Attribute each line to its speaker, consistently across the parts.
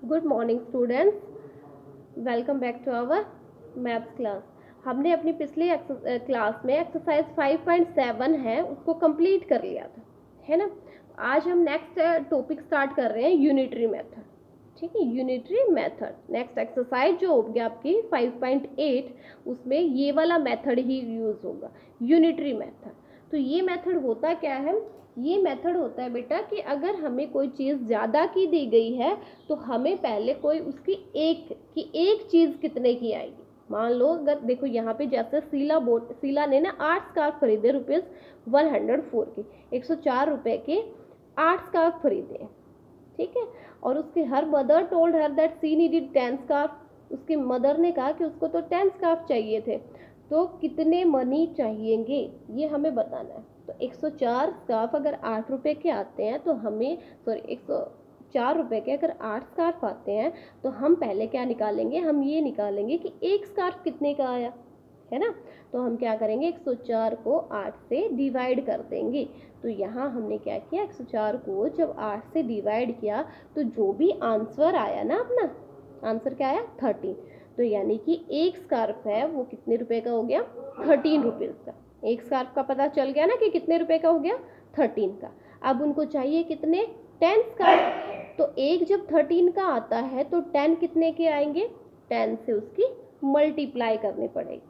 Speaker 1: Good morning students, welcome back to our maths class. हमने अपनी पिछली क्लास में एक्सरसाइज 5.7 है उसको कंप्लीट कर लिया था, है ना। आज हम नेक्स्ट टॉपिक स्टार्ट कर रहे हैं, यूनिटरी मेथड। ठीक है, यूनिटरी मेथड नेक्स्ट एक्सरसाइज जो होगी आपकी 5.8, उसमें ये वाला मेथड ही यूज होगा, यूनिटरी मेथड। तो ये मेथड होता क्या है? ये मेथड होता है बेटा कि अगर हमें कोई चीज़ ज़्यादा की दी गई है तो हमें पहले कोई उसकी एक चीज़ कितने की आएगी। मान लो अगर देखो यहाँ पे जैसे शीला ने ना 8 स्कार्फ खरीदे ₹104 के, 104 रुपए के 8 स्कार्फ खरीदे, ठीक है। और उसके her mother told her that she needed 10 scarf. उसकी मदर ने कहा कि उसको तो 10 स्कार्फ चाहिए थे, तो कितने मनी चाहिएंगे ये हमें बताना है। तो 104 स्कार्फ अगर 8 रुपए के आते हैं तो हमें, सॉरी 104 रुपए के अगर 8 स्कार्फ आते हैं तो हम पहले क्या निकालेंगे, हम ये निकालेंगे कि एक स्कार्फ कितने का आया, है ना। तो हम क्या करेंगे, 104 को 8 से डिवाइड कर देंगे। तो यहाँ हमने क्या किया, 104 को जब 8 से डिवाइड किया तो जो भी आंसर आया ना, अपना आंसर क्या आया, 13। तो यानी कि एक स्कार्फ है वो कितने रुपए का हो गया, 13 रुपीज़ का। एक स्कार्फ का पता चल गया ना कि कितने रुपए का हो गया, 13 का। अब उनको चाहिए कितने, 10 स्कार्फ। तो एक जब 13 का आता है तो 10 कितने के आएंगे, 10 से उसकी मल्टीप्लाई करनी पड़ेगी,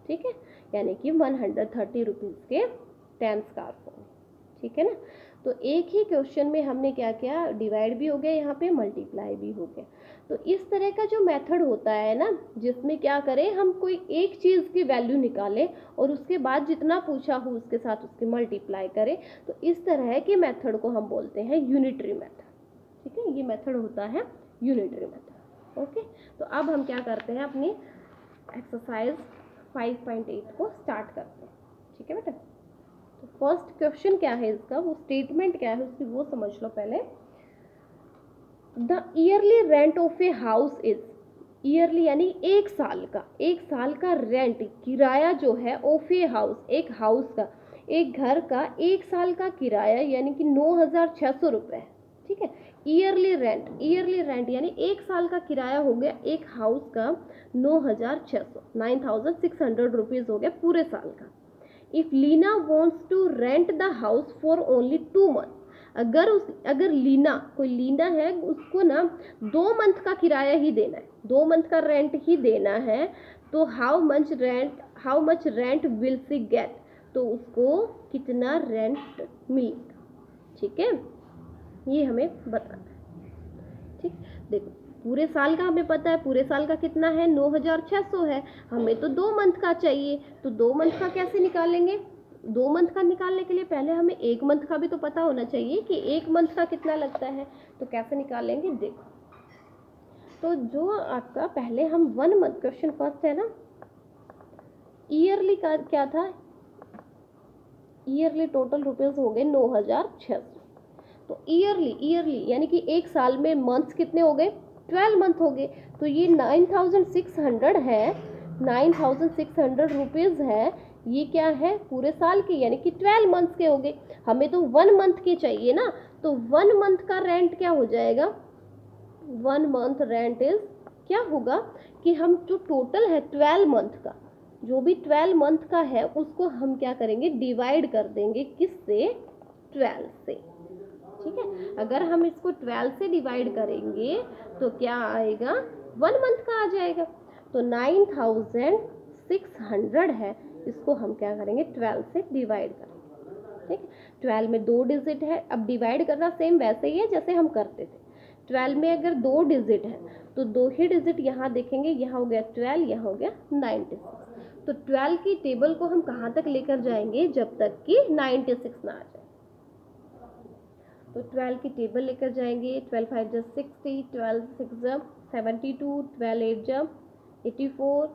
Speaker 1: ठीक है। यानी कि 130 रुपीज़ के 10 स्कार्फ होंगे, ठीक है ना। तो एक ही क्वेश्चन में हमने क्या किया, डिवाइड भी हो गया, यहाँ पे मल्टीप्लाई भी हो गया। तो इस तरह का जो मेथड होता है ना, जिसमें क्या करें, हम कोई एक चीज़ की वैल्यू निकालें और उसके बाद जितना पूछा हो उसके साथ उसकी मल्टीप्लाई करें, तो इस तरह के मेथड को हम बोलते हैं यूनिटरी मेथड, ठीक है। ये मेथड होता है यूनिटरी मेथड, ओके। तो अब हम क्या करते हैं, अपनी एक्सरसाइज 5.8 को स्टार्ट करते हैं, ठीक है बेटा। तो फर्स्ट क्वेश्चन क्या है इसका, वो स्टेटमेंट क्या है उसकी वो समझ लो पहले। The yearly rent of a house is, yearly यानी एक साल का रेंट, किराया जो है, ऑफ ए हाउस, एक हाउस का, एक घर का एक साल का किराया यानी कि 9,600 रुपये, ठीक है। ईयरली रेंट यानी एक साल का किराया हो गया एक हाउस का 9,600, 9,600 रुपीज़ हो गया पूरे साल का। If Leena wants to rent the house for only 2 month, अगर कोई लीना है, उसको ना 2 मंथ का किराया ही देना है, 2 मंथ का रेंट ही देना है, तो how much rent will she get, तो उसको कितना रेंट मिलेगा, ठीक है। ये हमें बताना है, ठीक। देखो पूरे साल का हमें पता है, पूरे साल का कितना है, 9,600 है। हमें तो 2 मंथ का चाहिए, तो 2 मंथ का कैसे निकालेंगे, 2 मंथ का निकालने के लिए पहले हमें 1 मंथ का भी तो पता होना चाहिए कि 1 मंथ का कितना लगता है। तो कैसे निकालेंगे, देखो। तो जो आपका पहले हम 1 मंथ, क्वेश्चन फर्स्ट है ना, ईयरली का क्या था, ईयरली टोटल रुपीज हो गए 9,600। तो ईयरली यानी कि एक साल में मंथ्स कितने हो गए, 12 मंथ हो गए। तो ये 9,600 है, 9,600 रुपीज़ है, ये क्या है, पूरे साल के यानी कि 12 मंथ्स के हो गए। हमें तो 1 मंथ के चाहिए ना, तो 1 मंथ का रेंट क्या हो जाएगा, 1 मंथ रेंट इज क्या होगा कि हम जो टोटल है 12 मंथ का, जो भी 12 मंथ का है उसको हम क्या करेंगे, डिवाइड कर देंगे, किससे, 12 से, ठीक है। अगर हम इसको 12 से डिवाइड करेंगे तो क्या आएगा, 1 मंथ का आ जाएगा। तो 9,600 है, इसको हम क्या करेंगे, 12 से डिवाइड करेंगे, ठीक है। 12 में 2 डिजिट है, अब डिवाइड करना सेम वैसे ही है जैसे हम करते थे। 12 में अगर 2 डिजिट है तो 2 ही डिजिट यहाँ देखेंगे, यहाँ हो गया 12, यहाँ हो गया 96। तो 12 की टेबल को हम कहाँ तक लेकर जाएंगे, जब तक कि 96 ना आ जाए। तो 12 की टेबल लेकर जाएंगे, 12 5 जा 60, 12 6 जा 72, 12 8 जा 84,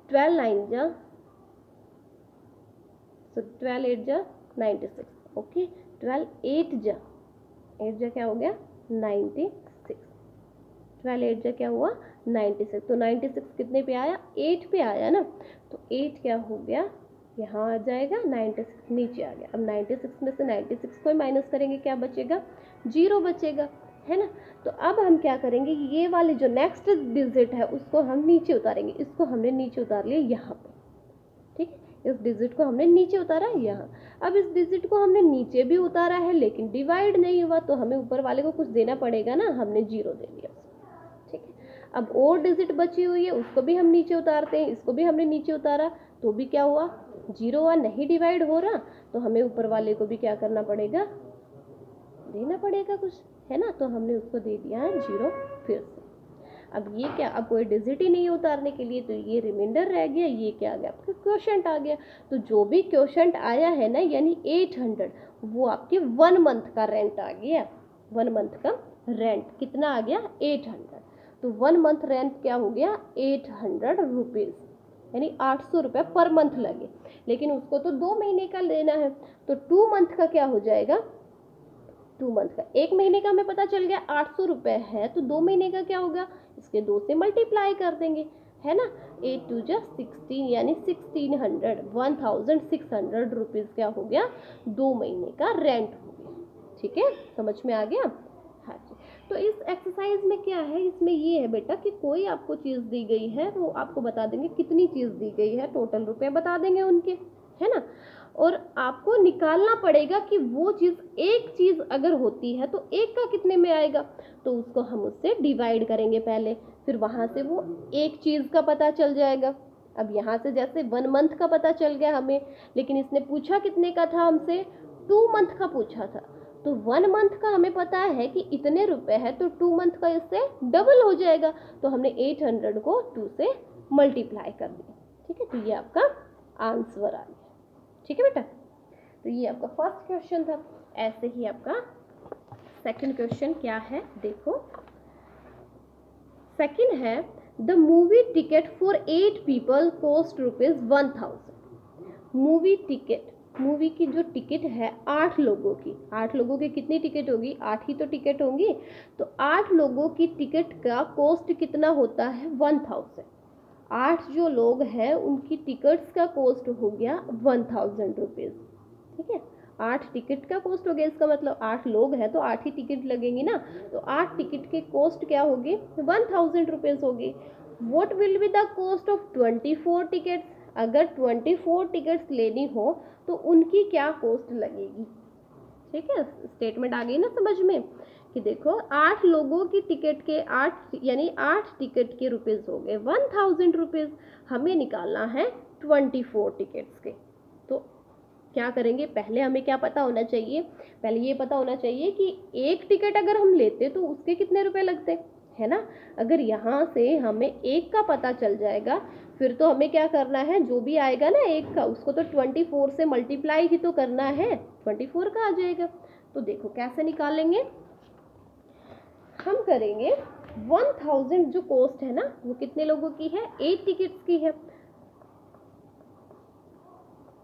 Speaker 1: 12 9 जा, तो 12 8 जा 96, ओके। 12 8 जा, 8 जा क्या हो गया, 96, 12 8 जा क्या हुआ, 96। तो 96 कितने पे आया, 8 पे आया ना, तो 8 क्या हो गया, यहाँ आ जाएगा, 96 नीचे आ गया। अब 96 में से 96 को माइनस करेंगे, क्या बचेगा, 0 बचेगा। है ना। तो अब हम क्या करेंगे, ये वाले जो नेक्स्ट डिजिट है उसको हम नीचे उतारेंगे, इसको हमने नीचे उतार लिया यहाँ पे, ठीक है। इस डिजिट को हमने नीचे उतारा यहाँ। अब इस डिजिट को हमने नीचे भी उतारा है लेकिन डिवाइड नहीं हुआ, तो हमें ऊपर वाले को कुछ देना पड़ेगा ना, हमने 0 दे दिया, ठीक है। अब और डिजिट बची हुई है उसको भी हम नीचे उतारते हैं, इसको भी हमने नीचे उतारा, तो भी क्या हुआ, 0 हुआ, नहीं डिवाइड हो रहा, तो हमें ऊपर वाले को भी क्या करना पड़ेगा, देना पड़ेगा कुछ, है ना। तो हमने उसको दे दिया है 0 फिर से। अब ये क्या, अब कोई डिजिट ही नहीं उतारने के लिए, तो ये रिमाइंडर रह गया, ये क्या आ गया, आपका क्वोशंट आ गया। तो जो भी क्वोशंट आया है ना, यानी 800, वो आपके 1 मंथ का रेंट आ गया। 1 मंथ का रेंट कितना आ गया, 800। तो 1 मंथ रेंट क्या हो गया, 800 रुपीज़, यानी 800 रुपये पर मंथ लगे। लेकिन उसको तो 2 महीने का लेना है, तो 2 मंथ का क्या हो जाएगा, 2 मंथ का, 1 महीने का हमें पता चल गया 800 रुपये है, तो 2 महीने का क्या होगा, इसके 2 से मल्टीप्लाई कर देंगे, है ना। 8 2 जा 16, यानी 1600, 1600 रुपीज़ क्या हो गया, 2 महीने का रेंट हो गया, ठीक है, समझ में आ गया। हाँ जी। तो इस एक्सरसाइज में क्या है, इसमें ये है बेटा कि कोई आपको चीज़ दी गई है, वो आपको बता देंगे कितनी चीज़ दी गई है, टोटल रुपए बता देंगे उनके, है ना। और आपको निकालना पड़ेगा कि वो चीज़, एक चीज़ अगर होती है तो एक का कितने में आएगा, तो उसको हम उससे डिवाइड करेंगे पहले, फिर वहाँ से वो एक चीज़ का पता चल जाएगा। अब यहाँ से जैसे 1 मंथ का पता चल गया हमें, लेकिन इसने पूछा कितने का था हमसे, 2 मंथ का पूछा था। तो 1 मंथ का हमें पता है कि इतने रुपए है, तो 2 मंथ का इससे डबल हो जाएगा, तो हमने 800 को 2 से मल्टीप्लाई कर दिया, ठीक है। तो ये आपका आंसर आ गया, ठीक है बेटा। तो ये आपका फर्स्ट क्वेश्चन था। ऐसे ही आपका सेकंड क्वेश्चन क्या है, देखो। सेकंड है, the movie ticket for 8 people cost ₹1000। Movie ticket, movie की जो टिकट है 8 लोगों की, 8 लोगों की कितनी टिकट होगी, 8 ही तो टिकट होंगी, तो 8 लोगों की टिकट का कॉस्ट कितना होता है, 1000। 8 जो लोग हैं उनकी टिकट्स का कॉस्ट हो गया 1000 रुपीज़, ठीक है। 8 टिकट का कॉस्ट हो गया, इसका मतलब 8 लोग हैं तो 8 ही टिकट लगेंगी ना, तो 8 टिकट की कॉस्ट क्या होगी, 1000 रुपीज़ होगी। What will be the cost of 24 tickets, अगर 24 टिकट्स लेनी हो तो उनकी क्या कॉस्ट लगेगी, ठीक है। स्टेटमेंट आ गई ना समझ में, कि देखो 8 लोगों की टिकट के 8, यानी 8 टिकट के रुपीज़ हो गए 1000 रुपीज़, हमें निकालना है 24 टिकट्स के। तो क्या करेंगे, पहले हमें क्या पता होना चाहिए, पहले ये पता होना चाहिए कि एक टिकट अगर हम लेते तो उसके कितने रुपए लगते, है ना। अगर यहाँ से हमें एक का पता चल जाएगा, फिर तो हमें क्या करना है, जो भी आएगा ना एक का, उसको तो 24 से मल्टीप्लाई ही तो करना है, 24 का आ जाएगा। तो देखो कैसे निकालेंगे, हम करेंगे 1000 जो कॉस्ट है ना, वो कितने लोगों की है, 8 टिकट्स की है।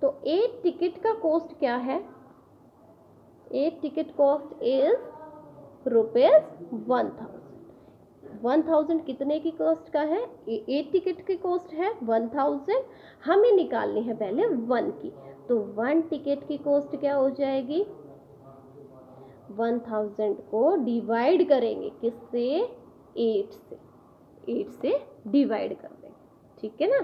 Speaker 1: तो 8 टिकट का कॉस्ट क्या है, 8 टिकट कॉस्ट इज ₹1000। 1000 कितने की कॉस्ट का है, 8 टिकट की कॉस्ट है 1000, हमें निकालनी है पहले 1 की। तो 1 टिकट की कॉस्ट क्या हो जाएगी, 1000 को डिवाइड करेंगे किससे, 8 से, 8 से डिवाइड कर देंगे, ठीक है ना।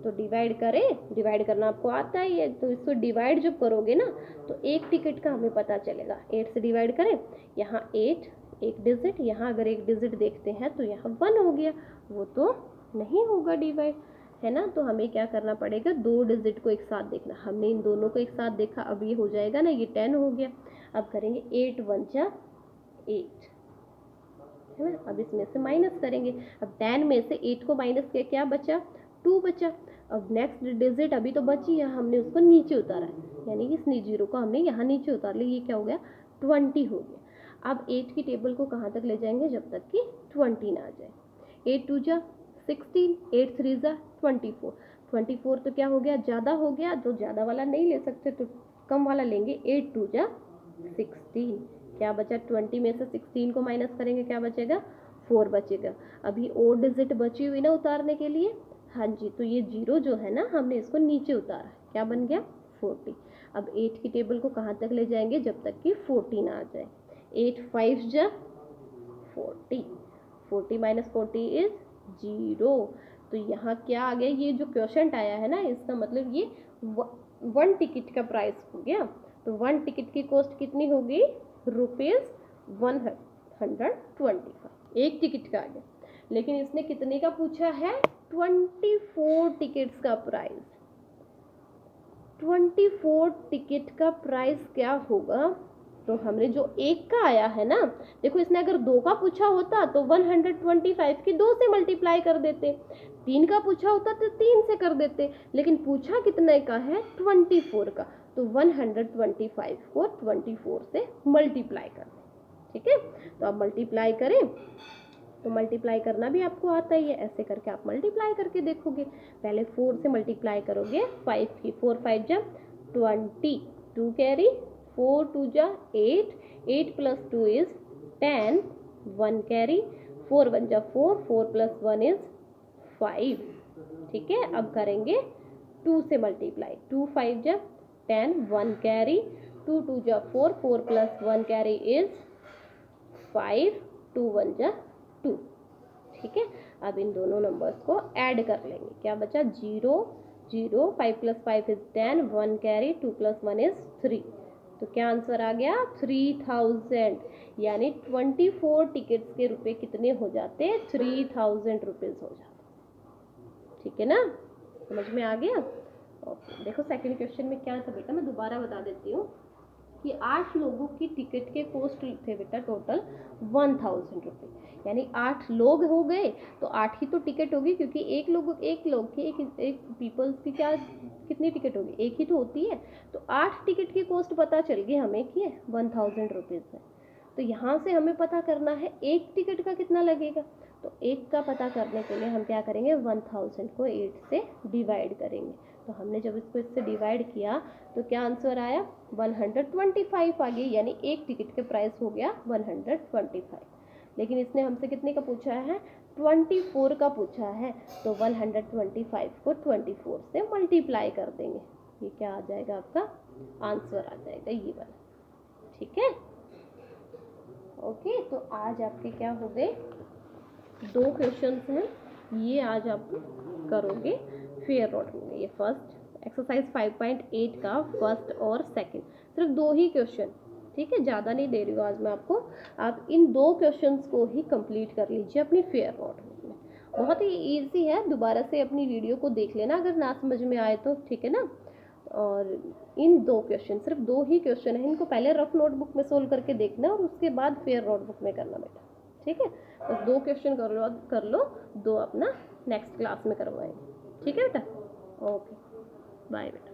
Speaker 1: तो डिवाइड करें, डिवाइड करना आपको आता ही है, तो इसको डिवाइड जब करोगे ना तो एक टिकट का हमें पता चलेगा, 8 से डिवाइड करें, यहाँ 8 एक डिजिट, यहाँ अगर एक डिजिट देखते हैं तो यहाँ 1 हो गया, वो तो नहीं होगा डिवाइड, है ना। तो हमें क्या करना पड़ेगा, 2 डिजिट को एक साथ देखना, हमने इन दोनों को एक साथ देखा, अब ये हो जाएगा ना, ये 10 हो गया। अब करेंगे 8 1 जा 8, है ना। अब इसमें से माइनस करेंगे, अब 10 में से 8 को माइनस किया, क्या बचा, 2 बचा। अब नेक्स्ट डिजिट अभी तो बची है, हमने उसको नीचे उतारा है, यानी इस 0 को हमने यहाँ नीचे उतार लिया, ये क्या हो गया, 20 हो गया। अब 8 की टेबल को कहाँ तक ले जाएंगे, जब तक कि 20 ना आ जाए। 8 2 जा 16, 8 3 जा 24, 24 तो क्या हो गया, ज़्यादा हो गया, तो ज़्यादा वाला नहीं ले सकते तो कम वाला लेंगे, 8 2 जा 16, क्या बचा, 20 में से 16 को माइनस करेंगे, क्या बचेगा, 4 बचेगा। अभी और डिजिट बची हुई ना उतारने के लिए, हाँ जी, तो ये 0 जो है ना, हमने इसको नीचे उतारा, क्या बन गया, 40। अब 8 की टेबल को कहाँ तक ले जाएंगे, जब तक कि 40 ना आ जाए। 8 5 जा 40, 40 माइनस 40 इज 0। तो यहाँ क्या आ गया, ये जो क्वेश्चन आया है ना, इसका मतलब ये 1 टिकट का प्राइस हो गया। तो 1 टिकट की कॉस्ट कितनी होगी, ₹125, एक टिकट का आ गया। लेकिन इसने कितने का पूछा है, 24 टिकट्स का प्राइस। 24 टिकट का प्राइस क्या होगा, तो हमने जो एक का आया है ना, देखो इसने अगर 2 का पूछा होता तो 125 की 2 से मल्टीप्लाई कर देते, 3 का पूछा होता तो 3 से कर देते, लेकिन पूछा कितने का है, 24 का। तो 125 को 24 से मल्टीप्लाई कर दें, ठीक है। तो अब मल्टीप्लाई करें, तो मल्टीप्लाई करना भी आपको आता ही है, ऐसे करके आप मल्टीप्लाई करके देखोगे। पहले 4 से मल्टीप्लाई करोगे 5 की, 4 5 जा 20, 2 कैरी, 4 2 जा 8, 8 प्लस 2 इज 10, 1 कैरी, 4 1 जा 4, 4 प्लस 1 इज 5, ठीक है। अब करेंगे 2 से मल्टीप्लाई, 2 5 जा 10, 1 कैरी, 2 2 जा 4, 4 प्लस 1 कैरी इज 5, 2 1 जा 2, ठीक है। अब इन दोनों नंबर्स को ऐड कर लेंगे, क्या बचा, 0 0, 5 plus 5 is 10, 1 carry, 2 plus 1 is 3। तो क्या आंसर आ गया, 3000। यानी 24 टिकट्स के रुपए कितने हो जाते, 3000 रुपीज़ हो जाते, ठीक है ना, समझ में आ गया। ओके, देखो सेकंड क्वेश्चन में क्या था बेटा, मैं दोबारा बता देती हूँ कि 8 लोगों की टिकट के कॉस्ट थे बेटा टोटल 1000 रुपये, यानी 8 लोग हो गए तो 8 ही तो टिकट होगी, क्योंकि एक लोग की एक पीपल्स की क्या कितनी टिकट होगी, एक ही तो होती है। तो 8 टिकट की कॉस्ट पता चल गई हमें कि 1000 रुपीज़ है। तो यहाँ से हमें पता करना है एक टिकट का कितना लगेगा। तो एक का पता करने के लिए हम क्या करेंगे, 1000 को 8 से डिवाइड करेंगे। तो हमने जब इसको इससे डिवाइड किया तो क्या आंसर आया, 125 आ गई, यानी एक टिकट का प्राइस हो गया 125। लेकिन इसने हमसे कितने का पूछा है, 24 का पूछा है। तो 125 को 24 से मल्टीप्लाई कर देंगे, ये क्या आ जाएगा, आपका आंसर आ जाएगा ये वाला, ठीक है। ओके, तो आज आपके क्या हो गए, 2 क्वेश्चंस हैं, ये आज आप करोगे फेयर रॉड में। ये फर्स्ट एक्सरसाइज 5.8 का फर्स्ट और सेकंड, सिर्फ 2 ही क्वेश्चन, ठीक है, ज़्यादा नहीं दे रही हूँ आज मैं आपको। आप इन 2 क्वेश्चंस को ही कंप्लीट कर लीजिए अपनी फेयर रॉड में। बहुत ही ईजी है, दोबारा से अपनी वीडियो को देख लेना अगर ना समझ में आए तो, ठीक है ना। और इन 2 क्वेश्चन, सिर्फ 2 ही क्वेश्चन है, इनको पहले रफ नोटबुक में सोल्व करके देखना और उसके बाद फेयर नोटबुक में करना बेटा, ठीक है। बस 2 क्वेश्चन कर लो, 2 अपना नेक्स्ट क्लास में करवाएंगे, ठीक है बेटा। ओके, बाय बेटा।